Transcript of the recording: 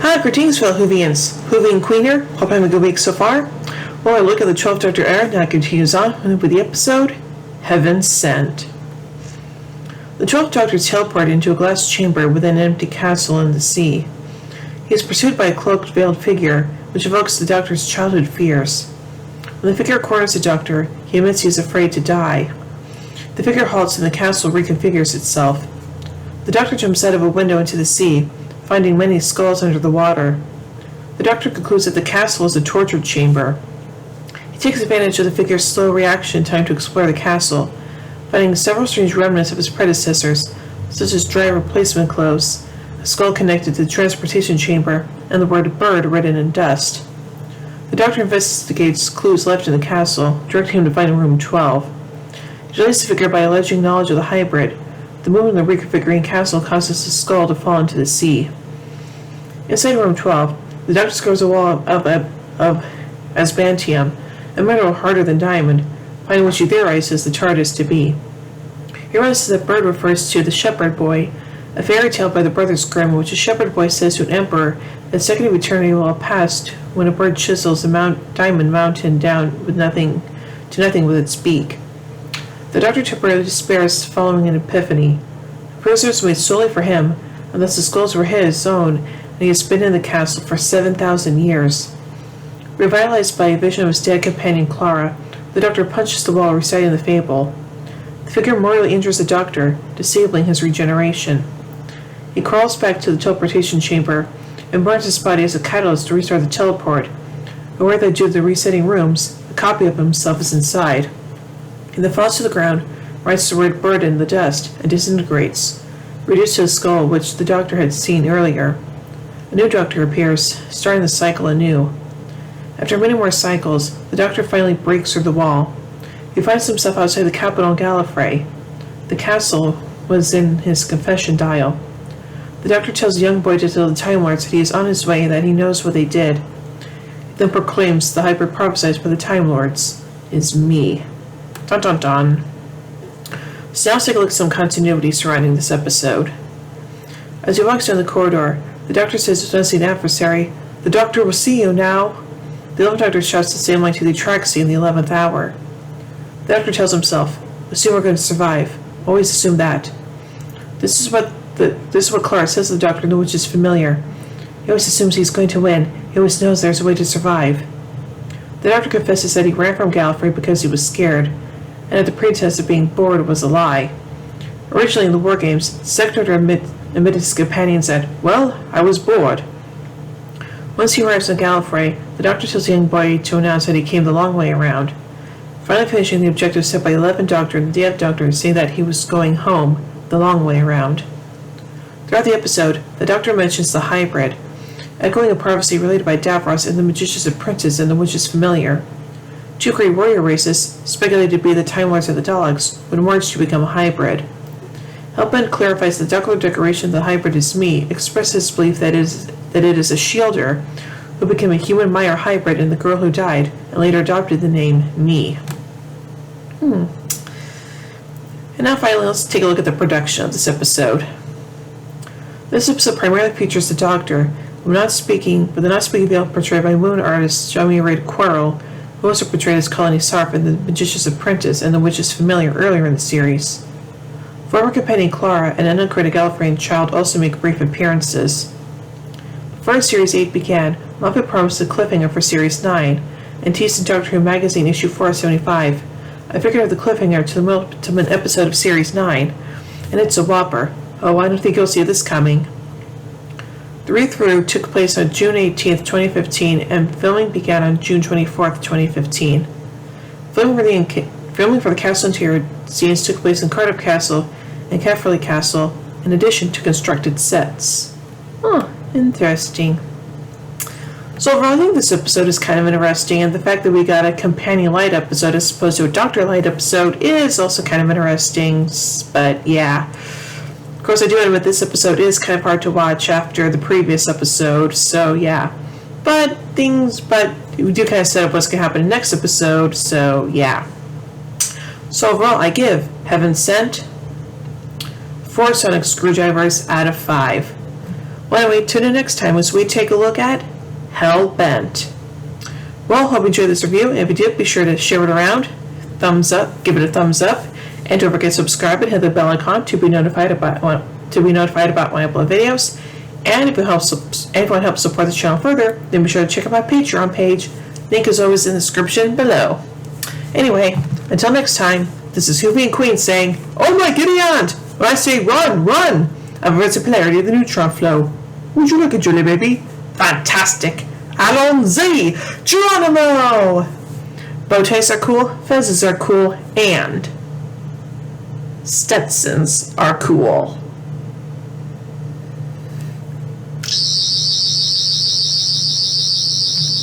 Hi, greetings, fellow Whovians. Whovian Queener, hope I'm having a good week so far. Well, I look at the 12th Doctor era, now continues on with the episode, Heaven Sent. The 12th Doctor is teleported into a glass chamber within an empty castle in the sea. He is pursued by a cloaked, veiled figure, which evokes the Doctor's childhood fears. When the figure corners the Doctor, he admits he is afraid to die. The figure halts and the castle reconfigures itself. The Doctor jumps out of a window into the sea, finding many skulls under the water. The Doctor concludes that the castle is a torture chamber. He takes advantage of the figure's slow reaction time to explore the castle, finding several strange remnants of his predecessors, such as dry replacement clothes, a skull connected to the transportation chamber, and the word bird written in dust. The Doctor investigates clues left in the castle, directing him to find room 12. He delays the figure by alleging knowledge of the hybrid. The movement of the reconfiguring castle causes the skull to fall into the sea. Inside room 12, the Doctor discovers a wall of asbantium, a mineral harder than diamond, finding which he theorizes the TARDIS to be. He realizes that bird refers to the Shepherd Boy, a fairy tale by the Brothers Grimm, in which a shepherd boy says to an emperor that second of eternity will have passed when a bird chisels a diamond mountain down to nothing with its beak. The Doctor temporarily despairs following an epiphany. The prisoners were made solely for him, and thus the skulls were his own, and he has been in the castle for 7,000 years. Revitalized by a vision of his dead companion Clara, the Doctor punches the wall reciting the fable. The figure mortally injures the Doctor, disabling his regeneration. He crawls back to the teleportation chamber and burns his body as a catalyst to restart the teleport. Aware that due to the resetting rooms, a copy of himself is inside. He then falls to the ground, writes the word bird in the dust, and disintegrates, reduced to a skull which the Doctor had seen earlier. A new Doctor appears, starting the cycle anew. After many more cycles, the Doctor finally breaks through the wall. He finds himself outside the capital Gallifrey. The castle was in his confession dial. The Doctor tells the young boy to tell the Time Lords that he is on his way and that he knows what they did. He then proclaims the hybrid prophesied by the Time Lords is me. Dun dun dun. So now let's take a look at some continuity surrounding this episode. As he walks down the corridor, the Doctor says to his unseen adversary, "The Doctor will see you now." The 11th Doctor shouts the same line to the Atraxi in the 11th hour. The Doctor tells himself, "Assume we're going to survive. Always assume that." This is what Clara says to the Doctor, which is familiar. He always assumes he's going to win. He always knows there's a way to survive. The Doctor confesses that he ran from Gallifrey because he was scared, and that the pretense of being bored was a lie. Originally in the War Games, the Second Doctor admitted to his companions that, "Well, I was bored." Once he arrives in Gallifrey, the Doctor tells the young boy to announce that he came the long way around, finally finishing the objective set by the 11th Doctor and the 10th Doctor, saying that he was going home the long way around. Throughout the episode, the Doctor mentions the hybrid, echoing a prophecy related by Davros in The Magician's Apprentice and The Witch's Familiar. Two great warrior races, speculated to be the Time Lords and the Daleks, would merge to become a hybrid. Hellbent clarifies the Doctor decoration of the hybrid is me, expresses his belief that it is a Shielder who became a human Mire hybrid in The Girl Who Died, and later adopted the name Me. And now finally, let's take a look at the production of this episode. This episode primarily features the Doctor, with the not speaking veil portrayed by Moon artist Jamie Reid Quarrel, who also portrayed as Colony Sarp in The Magician's Apprentice and The Witch's Familiar earlier in the series. Former companion Clara and an uncredited Gallifreyan child also make brief appearances. Before Series 8 began, Moffat promised a cliffhanger for Series 9, and teased in Doctor Who Magazine issue 475. I figured out the cliffhanger to the penultimate episode of Series 9, and it's a whopper. Oh, I don't think you'll see this coming. The read-through took place on June 18th, 2015, and filming began on June 24th, 2015. Filming for the castle interior scenes took place in Cardiff Castle and Caerphilly Castle, in addition to constructed sets. Interesting. So overall, I think this episode is kind of interesting, and the fact that we got a companion light episode as opposed to a Doctor light episode is also kind of interesting, but yeah. Of course, I do admit this episode is kind of hard to watch after the previous episode, so yeah. But we do kind of set up what's going to happen in the next episode, so yeah. So overall, I give Heaven Sent 4 sonic screwdrivers out of 5. Well, anyway, tune in next time as we take a look at Hellbent. Well, hope you enjoyed this review, and if you did, be sure to share it around, thumbs up, give it a thumbs up, and don't forget to subscribe and hit the bell icon to be notified about when I upload videos. And if you want to help support the channel further, then be sure to check out my Patreon page. Link is always in the description below. Anyway, until next time, this is Hoovy and Queen saying, "Oh my giddy aunt! When I say run, run! I've read the polarity of the neutron flow. Would you look at Julie, baby? Fantastic! Allons-y! Geronimo!" Bow ties are cool, fezzes are cool, and Stetsons are cool.